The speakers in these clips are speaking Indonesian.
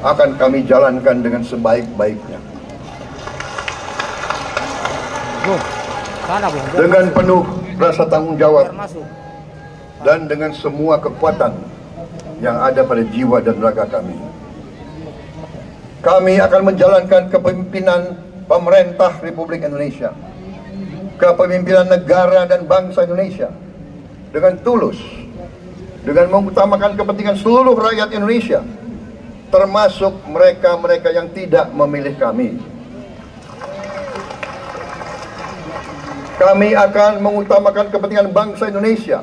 akan kami jalankan dengan sebaik-baiknya. Dengan penuh rasa tanggung jawab dan dengan semua kekuatan yang ada pada jiwa dan raga kami. Kami akan menjalankan kepemimpinan pemerintah Republik Indonesia, kepemimpinan negara dan bangsa Indonesia dengan tulus, dengan mengutamakan kepentingan seluruh rakyat Indonesia, termasuk mereka-mereka yang tidak memilih kami. Kami akan mengutamakan kepentingan bangsa Indonesia,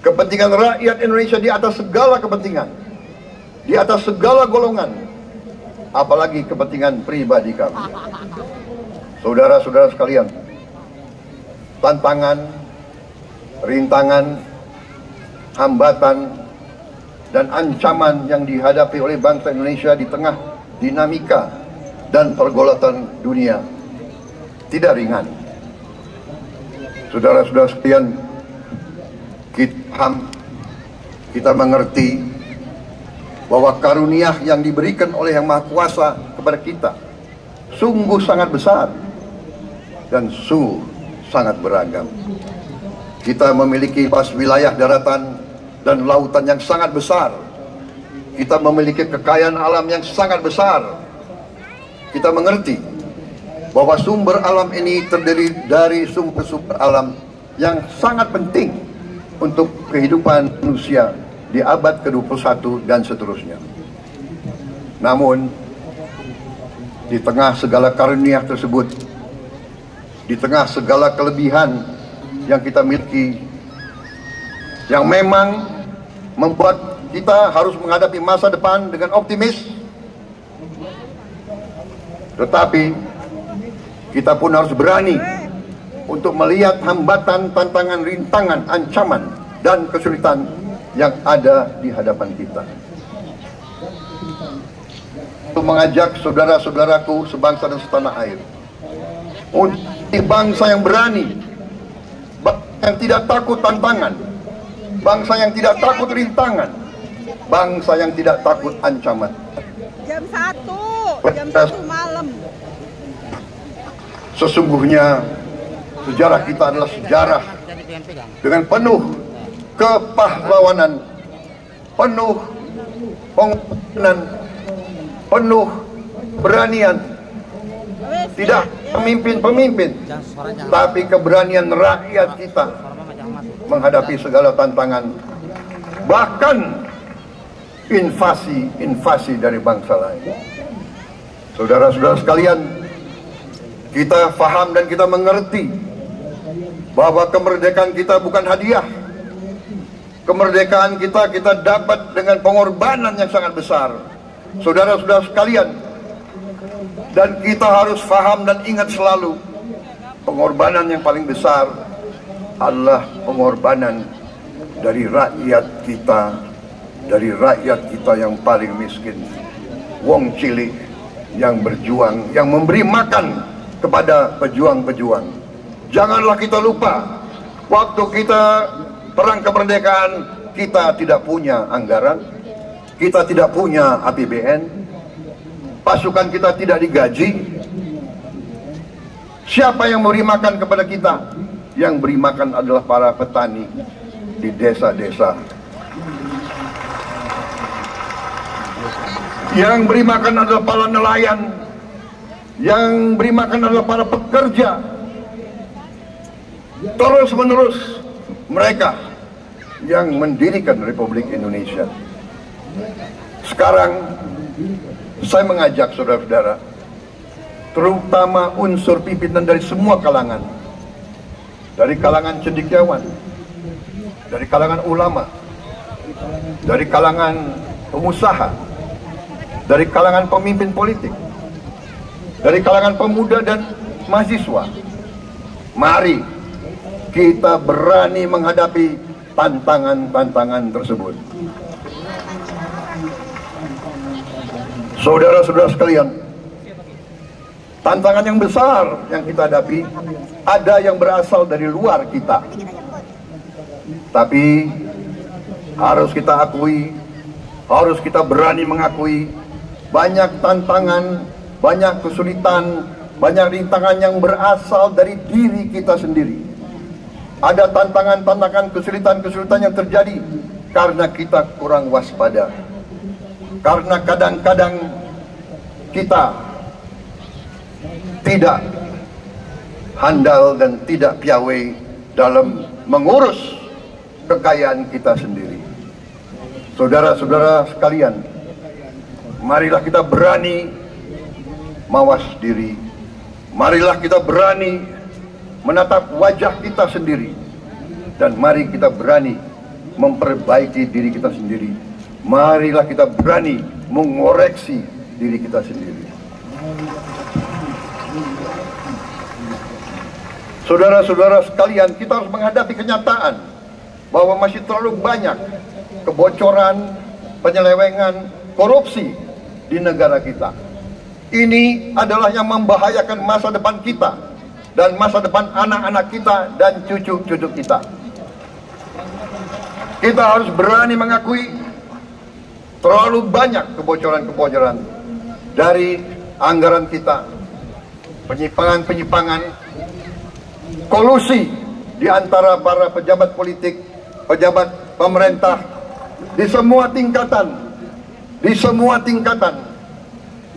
kepentingan rakyat Indonesia di atas segala kepentingan, di atas segala golongan, apalagi kepentingan pribadi kami. Saudara-saudara sekalian, tantangan, rintangan, hambatan, dan ancaman yang dihadapi oleh bangsa Indonesia di tengah dinamika dan pergolatan dunia tidak ringan. Saudara-saudara sekalian, kita mengerti bahwa karunia yang diberikan oleh Yang Maha Kuasa kepada kita sungguh sangat besar dan sungguh sangat beragam. Kita memiliki luas wilayah daratan dan lautan yang sangat besar. Kita memiliki kekayaan alam yang sangat besar. Kita mengerti bahwa sumber alam ini terdiri dari sumber-sumber alam yang sangat penting untuk kehidupan manusia di abad ke-21 dan seterusnya. Namun, di tengah segala karunia tersebut, di tengah segala kelebihan yang kita miliki, yang memang membuat kita harus menghadapi masa depan dengan optimis, tetapi kita pun harus berani untuk melihat hambatan, tantangan, rintangan, ancaman, dan kesulitan yang ada di hadapan kita. Untuk mengajak saudara-saudaraku sebangsa dan setanah air, untuk bangsa yang berani, bangsa yang tidak takut tantangan, bangsa yang tidak takut rintangan, bangsa yang tidak takut ancaman. Jam 1 malam. Sesungguhnya sejarah kita adalah sejarah dengan penuh kepahlawanan, penuh pengorbanan, penuh beranian. Tidak pemimpin-pemimpin, tapi keberanian rakyat kita menghadapi segala tantangan, bahkan invasi dari bangsa lain. Saudara-saudara sekalian, kita faham dan kita mengerti bahwa kemerdekaan kita bukan hadiah. Kemerdekaan kita dapat dengan pengorbanan yang sangat besar, saudara-saudara sekalian. Dan kita harus faham dan ingat selalu, pengorbanan yang paling besar adalah pengorbanan dari rakyat kita yang paling miskin, wong cilik yang berjuang, yang memberi makan kepada pejuang-pejuang. Janganlah kita lupa, waktu kita perang kemerdekaan, kita tidak punya anggaran, kita tidak punya APBN, pasukan kita tidak digaji. Siapa yang memberi makan kepada kita? Yang beri makan adalah para petani di desa-desa. Yang beri makan adalah para nelayan. Yang beri makan adalah para pekerja. Terus-menerus mereka yang mendirikan Republik Indonesia. Sekarang saya mengajak saudara-saudara, terutama unsur pimpinan dari semua kalangan, dari kalangan cendekiawan, dari kalangan ulama, dari kalangan pengusaha, dari kalangan pemimpin politik, dari kalangan pemuda dan mahasiswa. Mari kita berani menghadapi tantangan-tantangan tersebut. Saudara-saudara sekalian, tantangan yang besar yang kita hadapi ada yang berasal dari luar kita, tapi harus kita akui, harus kita berani mengakui banyak tantangan, banyak kesulitan, banyak rintangan yang berasal dari diri kita sendiri. Ada tantangan-tantangan, kesulitan-kesulitan yang terjadi karena kita kurang waspada. Karena kadang-kadang kita tidak handal dan tidak piawai dalam mengurus kekayaan kita sendiri. Saudara-saudara sekalian, marilah kita berani mawas diri. Marilah kita berani menatap wajah kita sendiri. Dan mari kita berani memperbaiki diri kita sendiri. Marilah kita berani mengoreksi diri kita sendiri. Saudara-saudara sekalian, kita harus menghadapi kenyataan bahwa masih terlalu banyak kebocoran, penyelewengan, korupsi di negara kita. Ini adalah yang membahayakan masa depan kita dan masa depan anak-anak kita dan cucu-cucu kita. Kita harus berani mengakui terlalu banyak kebocoran-kebocoran dari anggaran kita, penyimpangan-penyimpangan, kolusi di antara para pejabat politik, pejabat pemerintah di semua tingkatan,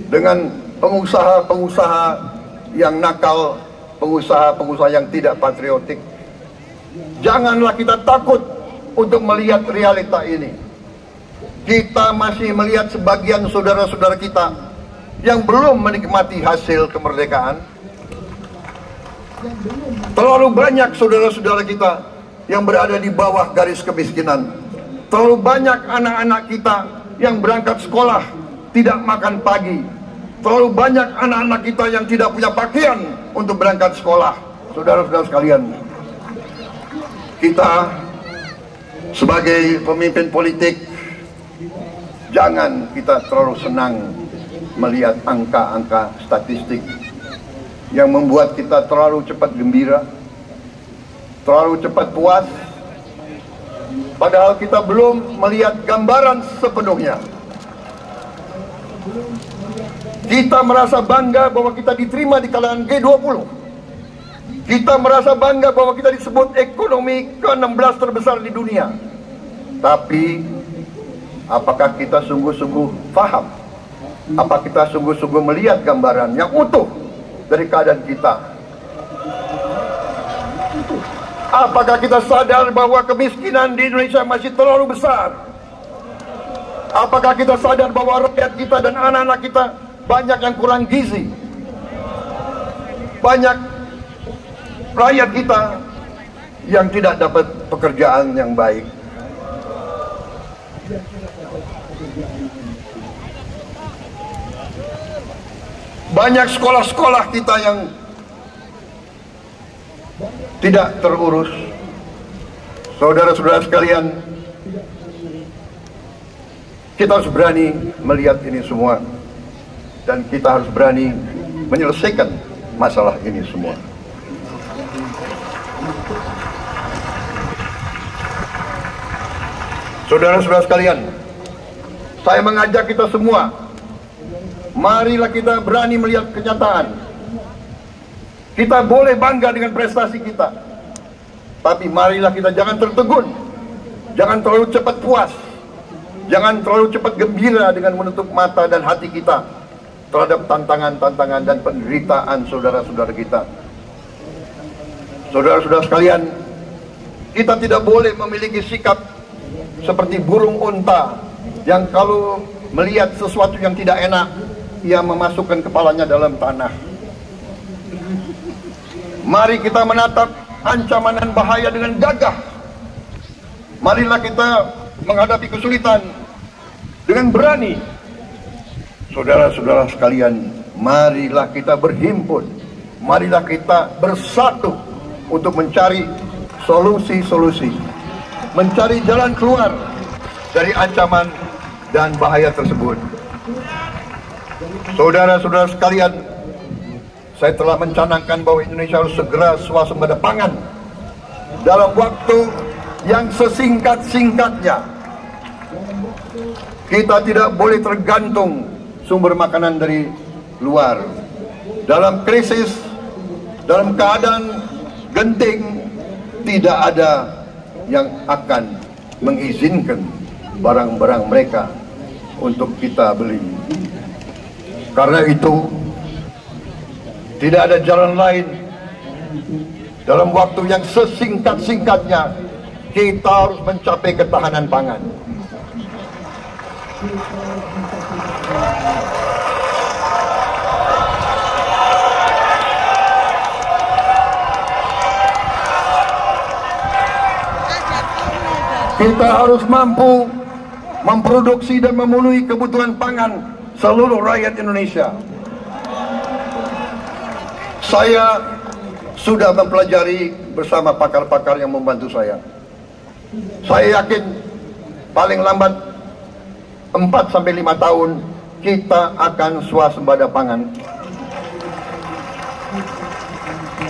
dengan pengusaha-pengusaha yang nakal, pengusaha-pengusaha yang tidak patriotik. Janganlah kita takut untuk melihat realita ini. Kita masih melihat sebagian saudara-saudara kita yang belum menikmati hasil kemerdekaan. Terlalu banyak saudara-saudara kita yang berada di bawah garis kemiskinan. Terlalu banyak anak-anak kita yang berangkat sekolah tidak makan pagi. Terlalu banyak anak-anak kita yang tidak punya pakaian untuk berangkat sekolah. Saudara-saudara sekalian, kita sebagai pemimpin politik, jangan kita terlalu senang melihat angka-angka statistik yang membuat kita terlalu cepat gembira, terlalu cepat puas, padahal kita belum melihat gambaran sepenuhnya. Kita merasa bangga bahwa kita diterima di kalangan G20. Kita merasa bangga bahwa kita disebut ekonomi ke-16 terbesar di dunia. Tapi apakah kita sungguh-sungguh paham? Apa kita sungguh-sungguh melihat gambaran yang utuh dari keadaan kita? Apakah kita sadar bahwa kemiskinan di Indonesia masih terlalu besar? Apakah kita sadar bahwa rakyat kita dan anak-anak kita banyak yang kurang gizi? Banyak rakyat kita yang tidak dapat pekerjaan yang baik. Banyak sekolah-sekolah kita yang tidak terurus. Saudara-saudara sekalian, kita harus berani melihat ini semua, dan kita harus berani menyelesaikan masalah ini semua. Saudara-saudara sekalian, saya mengajak kita semua, marilah kita berani melihat kenyataan. Kita boleh bangga dengan prestasi kita, tapi marilah kita jangan tertegun, jangan terlalu cepat puas, jangan terlalu cepat gembira dengan menutup mata dan hati kita terhadap tantangan-tantangan dan penderitaan saudara-saudara kita. Saudara-saudara sekalian, kita tidak boleh memiliki sikap seperti burung unta yang kalau melihat sesuatu yang tidak enak, ia memasukkan kepalanya dalam tanah. Mari kita menatap ancaman dan bahaya dengan gagah. Marilah kita menghadapi kesulitan dengan berani. Saudara-saudara sekalian, marilah kita berhimpun, marilah kita bersatu untuk mencari solusi-solusi, mencari jalan keluar dari ancaman dan bahaya tersebut. Saudara-saudara sekalian, saya telah mencanangkan bahwa Indonesia harus segera swasembada pangan dalam waktu yang sesingkat-singkatnya. Kita tidak boleh tergantung sumber makanan dari luar. Dalam krisis, dalam keadaan genting, tidak ada yang akan mengizinkan barang-barang mereka untuk kita beli. Karena itu, tidak ada jalan lain. Dalam waktu yang sesingkat-singkatnya, kita harus mencapai ketahanan pangan. Kita harus mampu memproduksi dan memenuhi kebutuhan pangan seluruh rakyat Indonesia. Saya sudah mempelajari bersama pakar-pakar yang membantu saya. Saya yakin paling lambat 4-5 tahun kita akan swasembada pangan.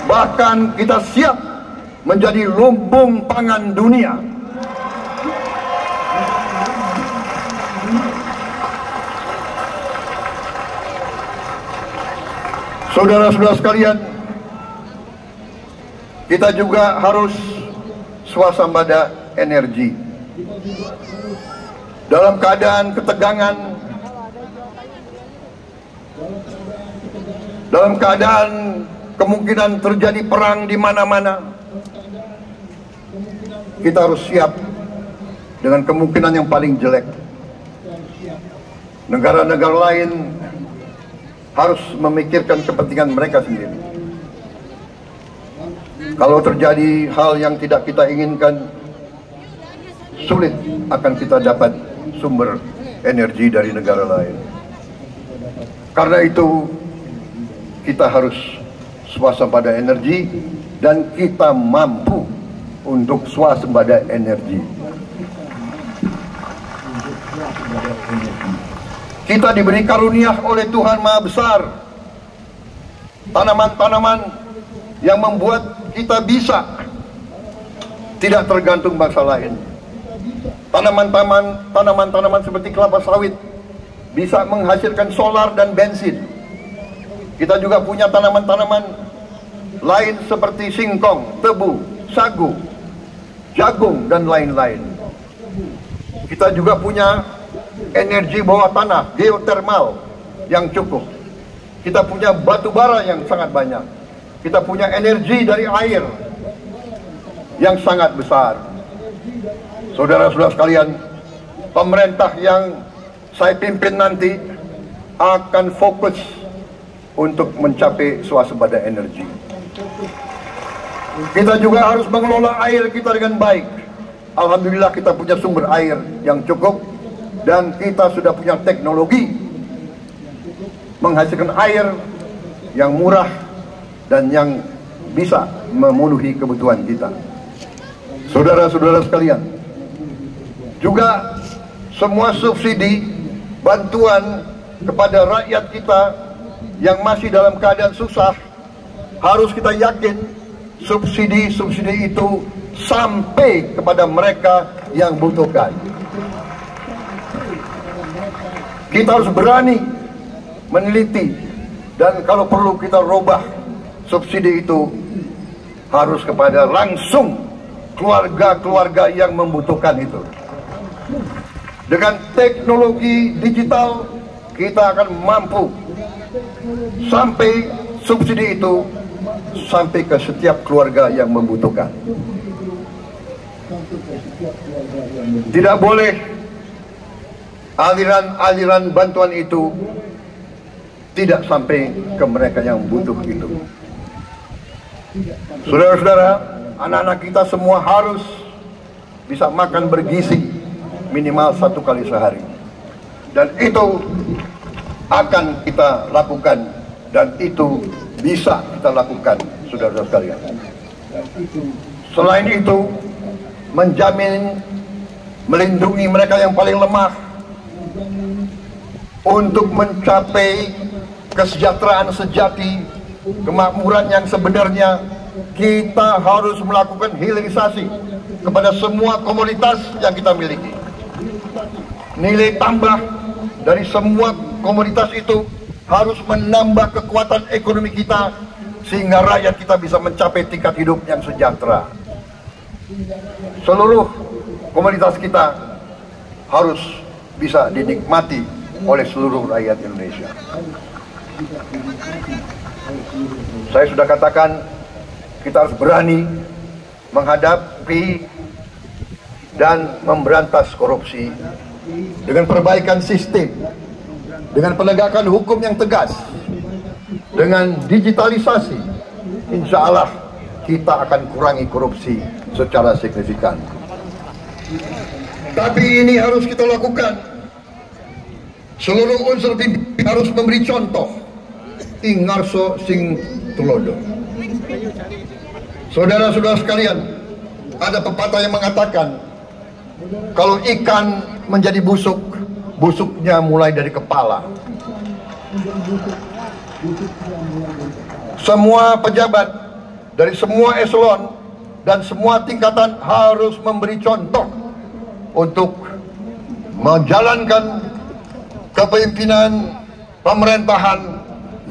Bahkan kita siap menjadi lumbung pangan dunia. Saudara-saudara sekalian, kita juga harus swasembada energi. Dalam keadaan ketegangan, dalam keadaan kemungkinan terjadi perang di mana-mana, kita harus siap dengan kemungkinan yang paling jelek. Negara-negara lain harus memikirkan kepentingan mereka sendiri. Kalau terjadi hal yang tidak kita inginkan, sulit akan kita dapat sumber energi dari negara lain. Karena itu, kita harus swasembada energi dan kita mampu untuk swasembada energi. Kita diberi karunia oleh Tuhan Maha Besar tanaman-tanaman yang membuat kita bisa tidak tergantung bangsa lain. Tanaman-tanaman seperti kelapa sawit bisa menghasilkan solar dan bensin. Kita juga punya tanaman-tanaman lain seperti singkong, tebu, sagu, jagung, dan lain-lain. Kita juga punya energi bawah tanah, geotermal yang cukup. Kita punya batu bara yang sangat banyak. Kita punya energi dari air yang sangat besar. Saudara-saudara sekalian, pemerintah yang saya pimpin nanti akan fokus untuk mencapai swasembada energi. Kita juga harus mengelola air kita dengan baik. Alhamdulillah kita punya sumber air yang cukup dan kita sudah punya teknologi menghasilkan air yang murah dan yang bisa memenuhi kebutuhan kita. Saudara-saudara sekalian, juga semua subsidi bantuan kepada rakyat kita yang masih dalam keadaan susah, harus kita yakin subsidi-subsidi itu sampai kepada mereka yang butuhkan. Kita harus berani meneliti dan kalau perlu kita robah subsidi itu harus kepada langsung keluarga-keluarga yang membutuhkan itu. Dengan teknologi digital kita akan mampu sampai subsidi itu sampai ke setiap keluarga yang membutuhkan. Tidak boleh aliran-aliran bantuan itu tidak sampai ke mereka yang butuh itu. Saudara-saudara, anak-anak kita semua harus bisa makan bergizi minimal 1 kali sehari. Dan itu akan kita lakukan dan itu bisa kita lakukan, saudara-saudara sekalian. Selain itu, menjamin melindungi mereka yang paling lemah untuk mencapai kesejahteraan sejati, kemakmuran yang sebenarnya, kita harus melakukan hilirisasi kepada semua komoditas yang kita miliki. Nilai tambah dari semua komoditas itu harus menambah kekuatan ekonomi kita sehingga rakyat kita bisa mencapai tingkat hidup yang sejahtera. Seluruh komoditas kita harus bisa dinikmati oleh seluruh rakyat Indonesia. Saya sudah katakan, kita harus berani menghadapi dan memberantas korupsi dengan perbaikan sistem, dengan penegakan hukum yang tegas, dengan digitalisasi. Insya Allah kita akan kurangi korupsi secara signifikan. Tapi ini harus kita lakukan. Seluruh unsur pimpin harus memberi contoh. Ingarso sing tulodo. Saudara-saudara sekalian, ada pepatah yang mengatakan, kalau ikan menjadi busuk, busuknya mulai dari kepala. Semua pejabat dari semua eselon dan semua tingkatan harus memberi contoh untuk menjalankan kepemimpinan pemerintahan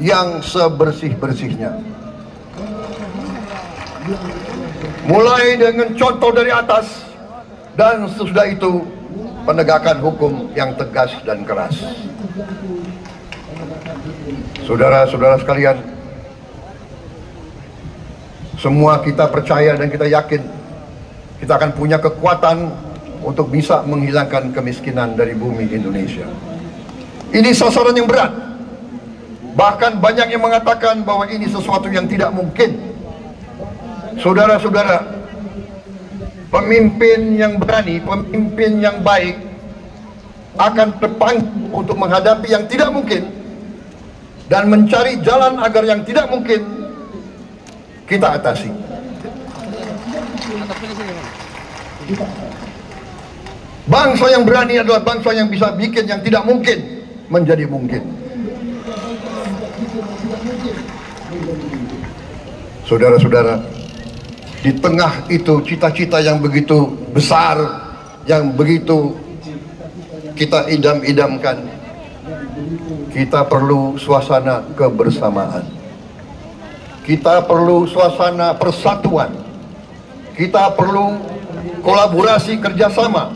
yang sebersih-bersihnya. Mulai dengan contoh dari atas, dan sesudah itu penegakan hukum yang tegas dan keras. Saudara-saudara sekalian, semua kita percaya dan kita yakin kita akan punya kekuatan untuk bisa menghilangkan kemiskinan dari bumi Indonesia. Ini sasaran yang berat. Bahkan banyak yang mengatakan bahwa ini sesuatu yang tidak mungkin. Saudara-saudara, pemimpin yang berani, pemimpin yang baik akan terpanggil untuk menghadapi yang tidak mungkin dan mencari jalan agar yang tidak mungkin kita atasi. Bangsa yang berani adalah bangsa yang bisa bikin yang tidak mungkin menjadi mungkin. Saudara-saudara, di tengah itu cita-cita yang begitu besar, yang begitu kita idam-idamkan, kita perlu suasana kebersamaan. Kita perlu suasana persatuan. Kita perlu kolaborasi kerjasama,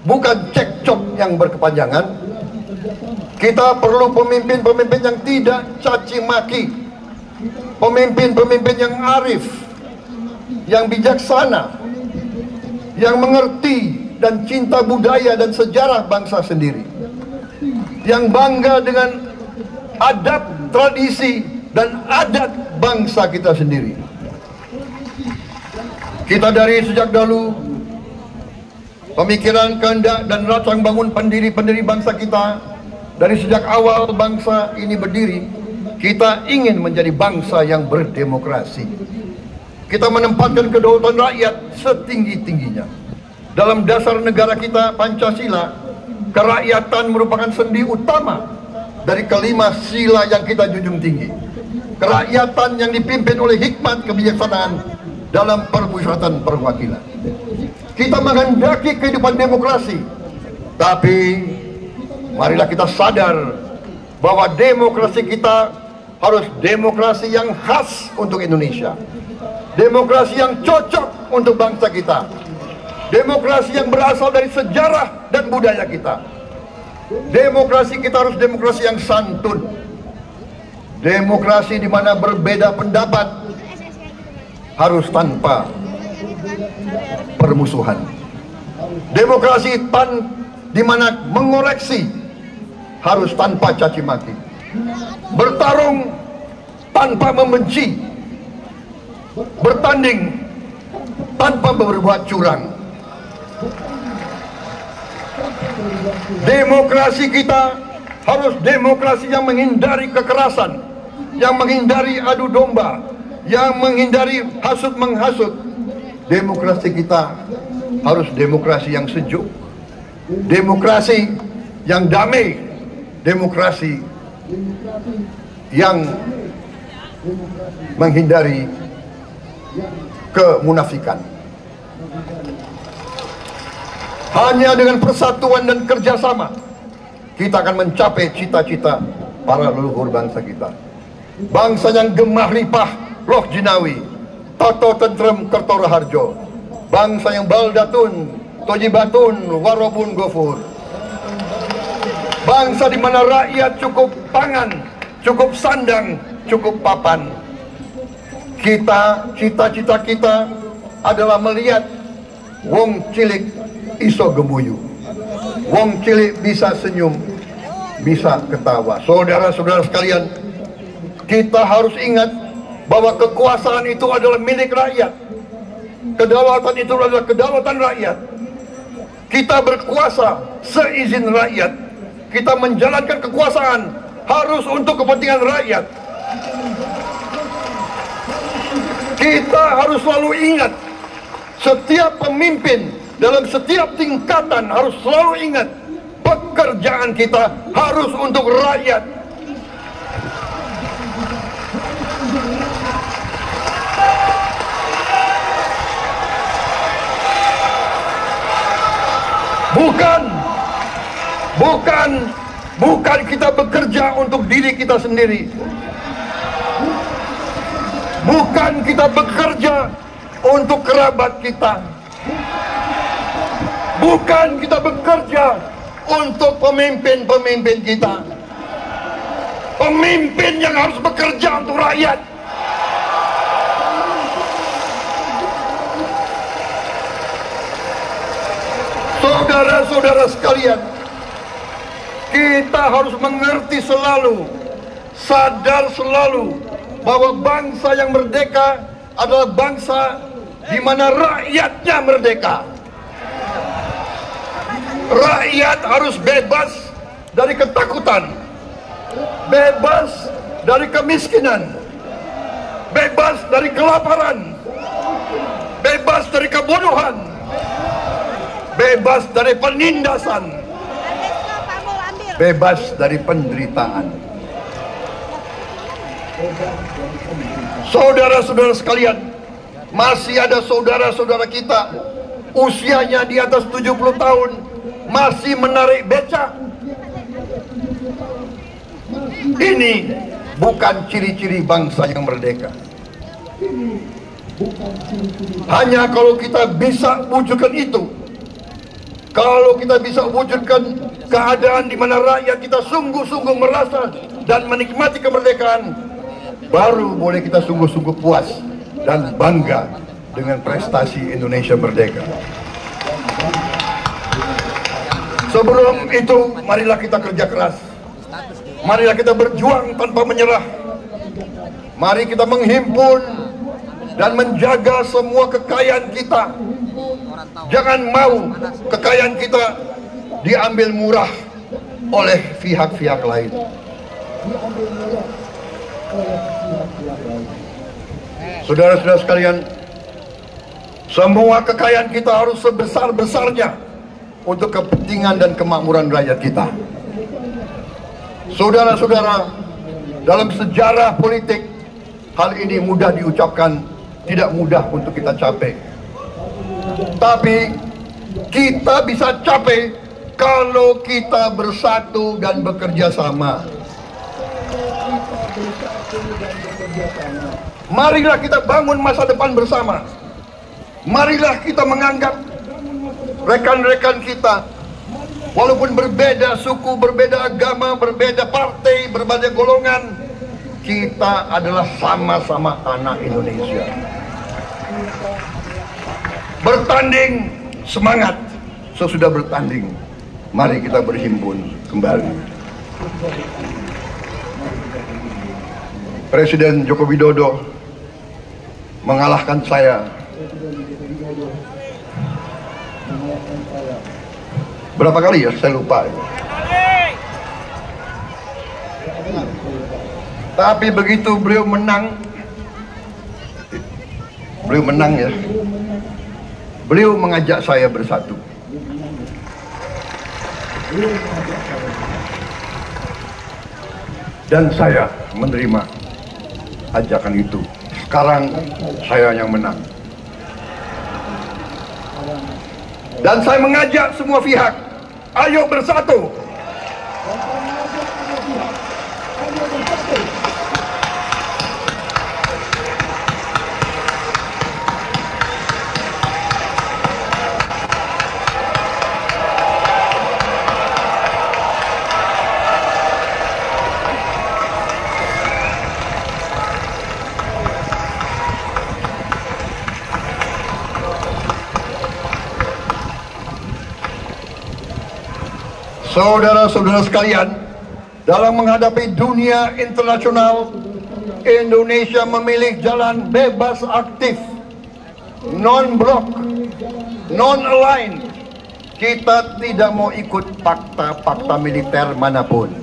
bukan cekcok yang berkepanjangan. Kita perlu pemimpin-pemimpin yang tidak caci maki, pemimpin-pemimpin yang arif, yang bijaksana, yang mengerti dan cinta budaya dan sejarah bangsa sendiri, yang bangga dengan adab, tradisi, dan adat bangsa kita sendiri. Kita dari sejak dahulu pemikiran, kehendak, dan rancang bangun pendiri-pendiri bangsa kita, dari sejak awal bangsa ini berdiri, kita ingin menjadi bangsa yang berdemokrasi. Kita menempatkan kedaulatan rakyat setinggi-tingginya. Dalam dasar negara kita, Pancasila, kerakyatan merupakan sendi utama dari kelima sila yang kita junjung tinggi. Kerakyatan yang dipimpin oleh hikmat kebijaksanaan dalam permusyawaratan perwakilan. Kita menghendaki kehidupan demokrasi, tapi marilah kita sadar bahwa demokrasi kita harus demokrasi yang khas untuk Indonesia, demokrasi yang cocok untuk bangsa kita, demokrasi yang berasal dari sejarah dan budaya kita. Demokrasi kita harus demokrasi yang santun, demokrasi di mana berbeda pendapat harus tanpa permusuhan, demokrasi di mana mengoreksi harus tanpa caci maki, bertarung tanpa membenci, bertanding tanpa berbuat curang. Demokrasi kita harus demokrasi yang menghindari kekerasan, yang menghindari adu domba, yang menghindari hasut menghasut. Demokrasi kita harus demokrasi yang sejuk, demokrasi yang damai, demokrasi yang menghindari kemunafikan. Hanya dengan persatuan dan kerjasama kita akan mencapai cita-cita para leluhur bangsa kita. Bangsa yang gemah lipah loh jinawi, toto tentrem kerto raharjo. Bangsa yang baldatun, tojibatun, warobun gofur. Bangsa di mana rakyat cukup pangan, cukup sandang, cukup papan. Cita-cita kita adalah melihat wong cilik iso gemuyu, wong cilik bisa senyum, bisa ketawa. Saudara-saudara sekalian, kita harus ingat bahwa kekuasaan itu adalah milik rakyat. Kedaulatan itu adalah kedaulatan rakyat. Kita berkuasa seizin rakyat. Kita menjalankan kekuasaan harus untuk kepentingan rakyat. Kita harus selalu ingat, setiap pemimpin dalam setiap tingkatan harus selalu ingat, pekerjaan kita harus untuk rakyat. Bukan kita bekerja untuk diri kita sendiri. Bukan kita bekerja untuk kerabat kita. Bukan kita bekerja untuk pemimpin-pemimpin kita. Pemimpin yang harus bekerja untuk rakyat. Saudara-saudara sekalian, kita harus mengerti selalu, sadar selalu bahwa bangsa yang merdeka adalah bangsa di mana rakyatnya merdeka. Rakyat harus bebas dari ketakutan, bebas dari kemiskinan, bebas dari kelaparan, bebas dari kebodohan, bebas dari penindasan, bebas dari penderitaan. Saudara-saudara sekalian, masih ada saudara-saudara kita usianya di atas 70 tahun masih menarik becak. Ini bukan ciri-ciri bangsa yang merdeka. Hanya kalau kita bisa wujudkan itu, kalau kita bisa wujudkan keadaan di mana rakyat kita sungguh-sungguh merasa dan menikmati kemerdekaan, baru boleh kita sungguh-sungguh puas dan bangga dengan prestasi Indonesia merdeka. Sebelum itu, marilah kita kerja keras. Marilah kita berjuang tanpa menyerah. Mari kita menghimpun dan menjaga semua kekayaan kita. Jangan mau kekayaan kita diambil murah oleh pihak-pihak lain. Saudara-saudara sekalian, semua kekayaan kita harus sebesar-besarnya untuk kepentingan dan kemakmuran rakyat kita. Saudara-saudara, dalam sejarah politik, hal ini mudah diucapkan, tidak mudah untuk kita capai. Tapi kita bisa capai kalau kita bersatu dan bekerja sama. Marilah kita bangun masa depan bersama. Marilah kita menganggap rekan-rekan kita, walaupun berbeda suku, berbeda agama, berbeda partai, berbeda golongan, kita adalah sama-sama anak Indonesia. Bertanding, semangat. Sesudah bertanding, mari kita berhimpun kembali. Presiden Joko Widodo mengalahkan saya. Berapa kali ya? Saya lupa. Tapi begitu beliau menang ya, beliau mengajak saya bersatu. Dan saya menerima ajakan itu. Sekarang saya yang menang. Dan saya mengajak semua pihak, ayo bersatu. Saudara-saudara sekalian, dalam menghadapi dunia internasional, Indonesia memilih jalan bebas aktif, non-blok, non-aligned. Kita tidak mau ikut fakta-fakta militer manapun.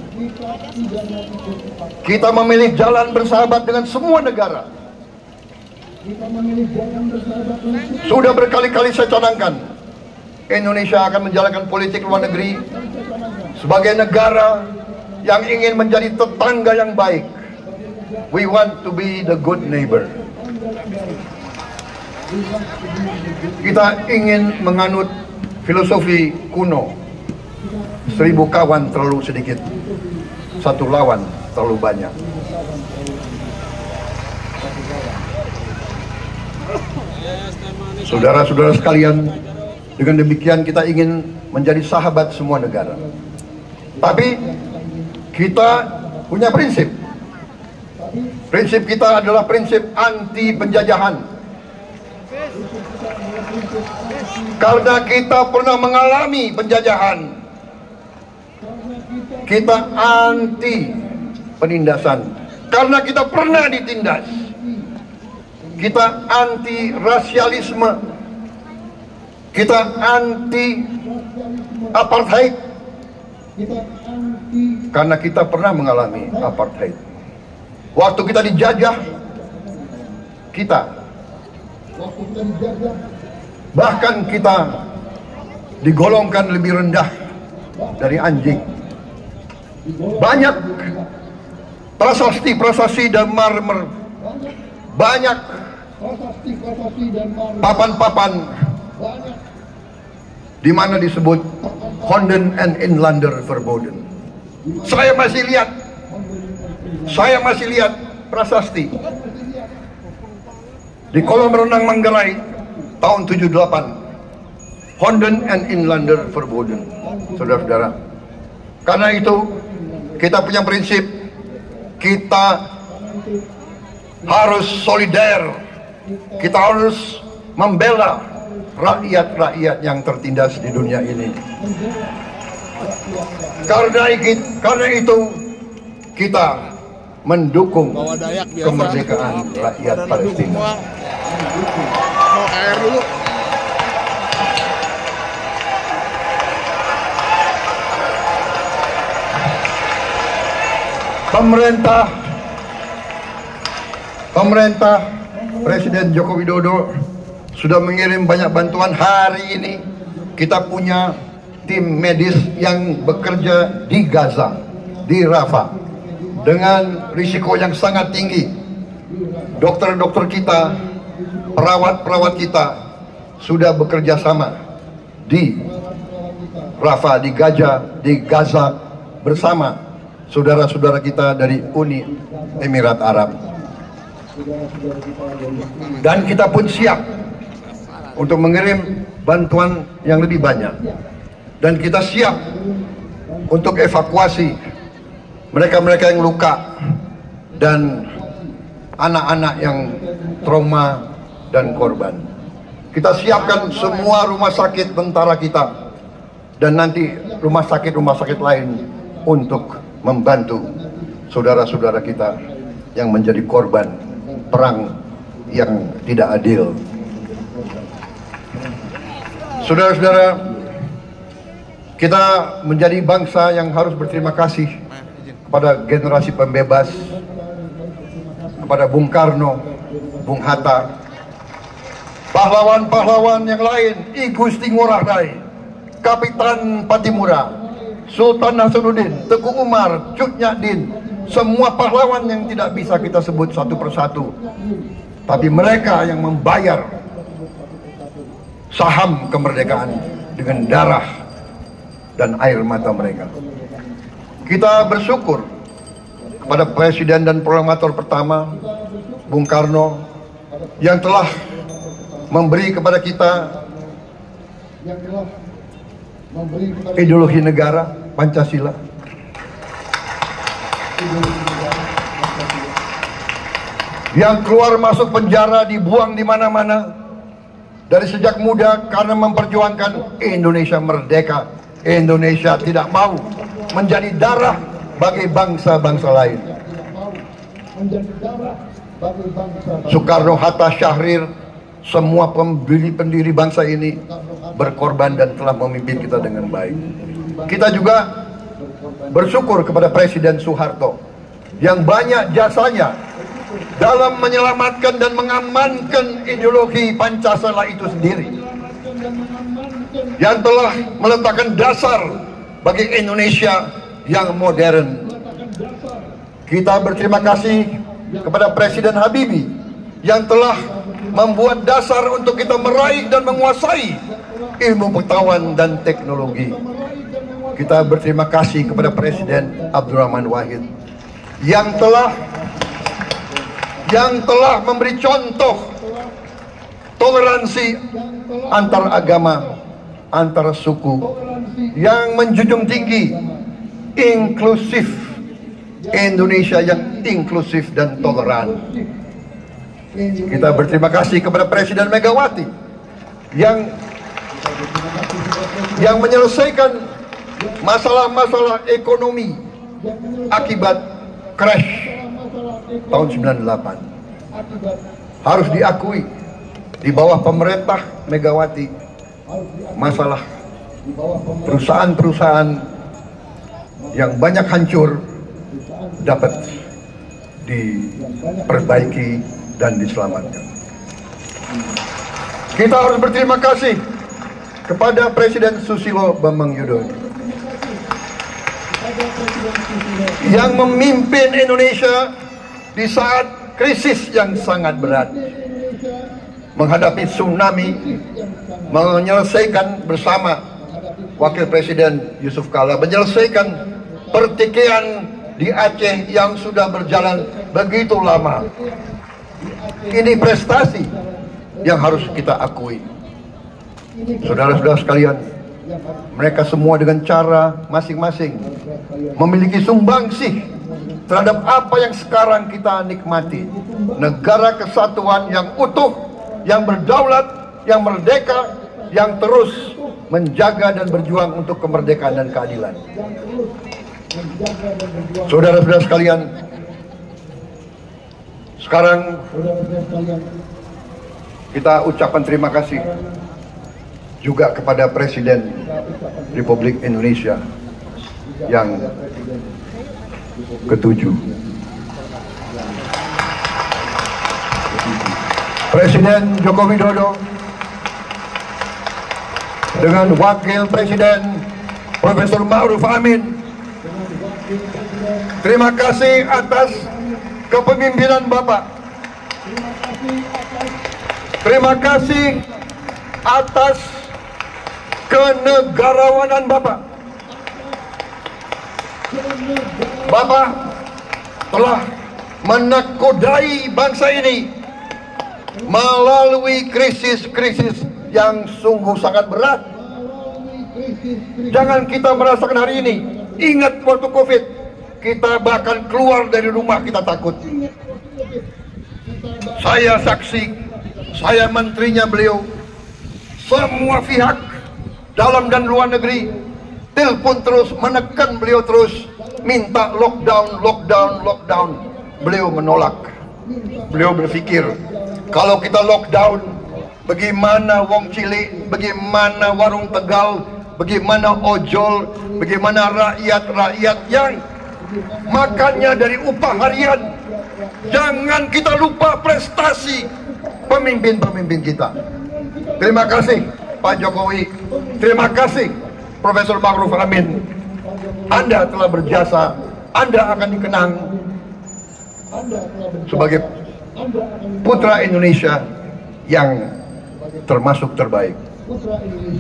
Kita memilih jalan bersahabat dengan semua negara. Sudah berkali-kali saya canangkan, Indonesia akan menjalankan politik luar negeri sebagai negara yang ingin menjadi tetangga yang baik. We want to be the good neighbor. Kita ingin menganut filosofi kuno, 1000 kawan terlalu sedikit, 1 lawan terlalu banyak. Saudara-saudara sekalian, dengan demikian kita ingin menjadi sahabat semua negara. Tapi kita punya prinsip. Prinsip kita adalah prinsip anti penjajahan. Karena kita pernah mengalami penjajahan, kita anti penindasan. Karena kita pernah ditindas, kita anti rasialisme, kita anti apartheid. Karena kita pernah mengalami apartheid. Waktu kita dijajah, bahkan kita digolongkan lebih rendah dari anjing. Banyak prasasti dan marmer, banyak papan-papan di mana disebut Honden and Inlander Verboden. Saya masih lihat prasasti di kolam renang Manggarai tahun 78, Honden and Inlander Verboden. Saudara-saudara, karena itu kita punya prinsip, kita harus solider, kita harus membela rakyat-rakyat yang tertindas di dunia ini. Karena itu kita mendukung kemerdekaan rakyat Palestina. Pemerintah Presiden Joko Widodo sudah mengirim banyak bantuan. Hari ini kita punya tim medis yang bekerja di Gaza, di Rafah, dengan risiko yang sangat tinggi. Dokter-dokter kita, perawat-perawat kita sudah bekerja sama di Rafah, di Gaza bersama saudara-saudara kita dari Uni Emirat Arab. Dan kita pun siap untuk mengirim bantuan yang lebih banyak. Dan kita siap untuk evakuasi mereka-mereka yang luka dan anak-anak yang trauma dan korban. Kita siapkan semua rumah sakit tentara kita dan nanti rumah sakit lain untuk membantu saudara-saudara kita yang menjadi korban perang yang tidak adil. Saudara-saudara, kita menjadi bangsa yang harus berterima kasih kepada generasi pembebas, kepada Bung Karno, Bung Hatta, pahlawan-pahlawan yang lain, I Gusti Ngurah Rai, Kapitan Patimura, Sultan Nasruddin, Teguh Umar, Cut Nyak-din, semua pahlawan yang tidak bisa kita sebut satu persatu, tapi mereka yang membayar saham kemerdekaan dengan darah dan air mata mereka. Kita bersyukur kepada Presiden dan Proklamator pertama, Bung Karno, yang telah memberi kepada kita ideologi negara Pancasila. Yang keluar masuk penjara, dibuang di mana-mana dari sejak muda karena memperjuangkan Indonesia merdeka, Indonesia tidak mau menjadi darah bagi bangsa-bangsa lain. Soekarno, Hatta, Syahrir, semua pendiri bangsa ini berkorban dan telah memimpin kita dengan baik. Kita juga bersyukur kepada Presiden Soeharto yang banyak jasanya dalam menyelamatkan dan mengamankan ideologi Pancasila itu sendiri, yang telah meletakkan dasar bagi Indonesia yang modern. Kita berterima kasih kepada Presiden Habibie yang telah membuat dasar untuk kita meraih dan menguasai ilmu pengetahuan dan teknologi. Kita berterima kasih kepada Presiden Abdurrahman Wahid yang telah memberi contoh toleransi antar agama, antar suku, yang menjunjung tinggi inklusif, Indonesia yang inklusif dan toleran. Kita berterima kasih kepada Presiden Megawati yang menyelesaikan masalah-masalah ekonomi akibat crash tahun 98. Harus diakui, di bawah pemerintah Megawati, masalah perusahaan-perusahaan yang banyak hancur dapat diperbaiki dan diselamatkan. Kita harus berterima kasih kepada Presiden Susilo Bambang Yudhoyono yang memimpin Indonesia di saat krisis yang sangat berat, menghadapi tsunami, menyelesaikan bersama Wakil Presiden Yusuf Kala, menyelesaikan pertikaian di Aceh yang sudah berjalan begitu lama. Ini prestasi yang harus kita akui. Saudara-saudara sekalian, mereka semua dengan cara masing-masing memiliki sumbangsih terhadap apa yang sekarang kita nikmati. Negara kesatuan yang utuh, yang berdaulat, yang merdeka, yang terus menjaga dan berjuang untuk kemerdekaan dan keadilan. Saudara-saudara sekalian, sekarang kita ucapkan terima kasih juga kepada Presiden Republik Indonesia yang ke-7. Presiden Joko Widodo dengan Wakil Presiden Profesor Ma'ruf Amin, terima kasih atas kepemimpinan Bapak. Terima kasih atas kenegarawanan Bapak. Bapak telah menakodai bangsa ini melalui krisis-krisis yang sungguh sangat berat. Jangan kita merasakan hari ini. Ingat waktu Covid, kita bahkan keluar dari rumah kita takut. Saya saksi, saya menterinya beliau, semua pihak dalam dan luar negeri telepon terus, menekan beliau terus, minta lockdown, lockdown, lockdown. Beliau menolak. Beliau berpikir, kalau kita lockdown, bagaimana wong cilik, bagaimana warung Tegal, bagaimana ojol, bagaimana rakyat-rakyat yang makannya dari upah harian. Jangan kita lupa prestasi pemimpin-pemimpin kita. Terima kasih Pak Jokowi, terima kasih Profesor Ma'ruf Amin. Anda telah berjasa, Anda akan dikenang sebagai putra Indonesia yang termasuk terbaik.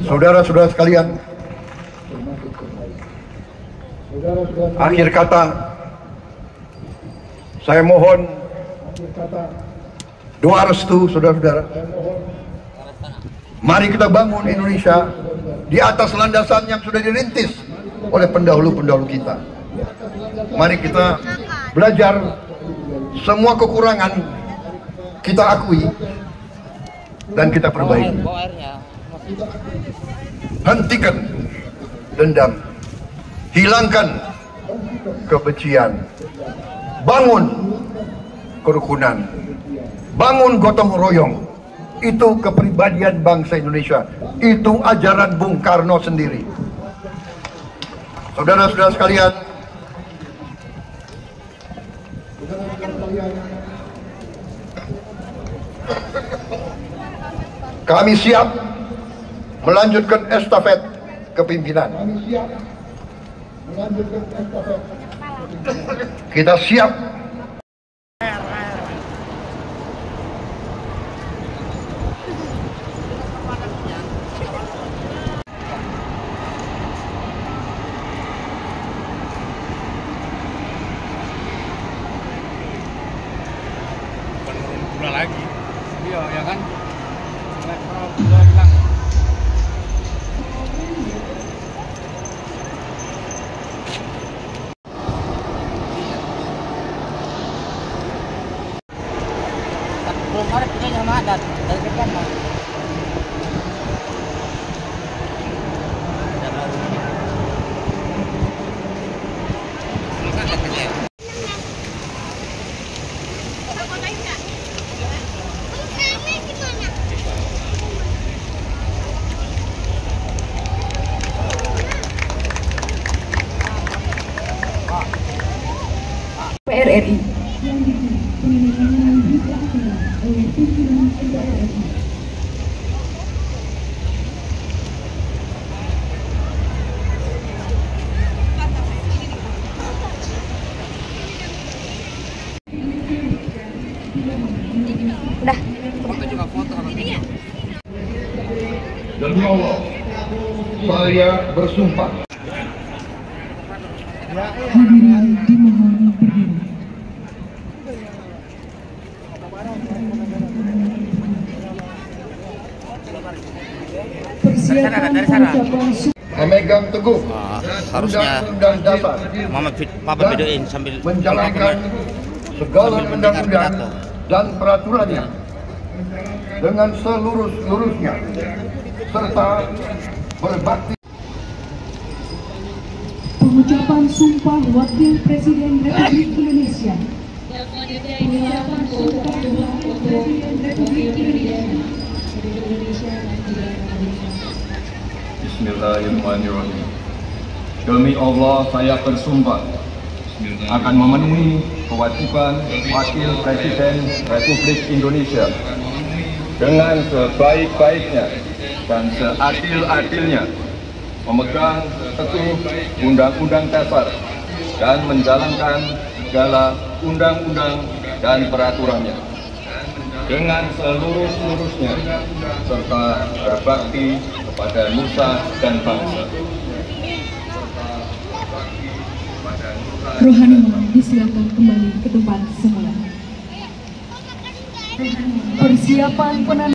Saudara-saudara sekalian, akhir kata, saya mohon doa restu saudara-saudara. Mari kita bangun Indonesia di atas landasan yang sudah dirintis oleh pendahulu-pendahulu kita. Mari kita belajar, semua kekurangan kita akui dan kita perbaiki. Hentikan dendam, hilangkan kebencian, bangun kerukunan, bangun gotong royong. Itu kepribadian bangsa Indonesia, itu ajaran Bung Karno sendiri. Saudara-saudara sekalian, kami siap melanjutkan estafet kepimpinan. Kita siap lagi. Iya, ya kan? Udah hilang. Belum ada punya sama adat dari sekian mah. PRRI. Udah. Kita juga foto sama dia. demi Allah, saya bersumpah. Hadirin dimohon berdiri. Persiapan pengucapan Memegang teguh harusnya undang-undang dasar Papa videoin sambil menjalankan segala undang-undang dan peraturannya dengan seluruh-luruhnya serta berbakti. pengucapan sumpah Wakil Presiden Republik Indonesia. Pengucapan sumpah Wakil Presiden Republik Indonesia. Bismillahirrahmanirrahim. Demi Allah saya bersumpah akan memenuhi kewajiban Wakil Presiden Republik Indonesia dengan sebaik-baiknya dan seadil-adilnya, memegang teguh Undang-Undang Dasar dan menjalankan segala undang-undang dan peraturannya dengan seluruh-luruhnya serta berbakti kepada nusa dan bangsa. Rohani disilakan kembali ke tempat semula. Persiapan penandatanganan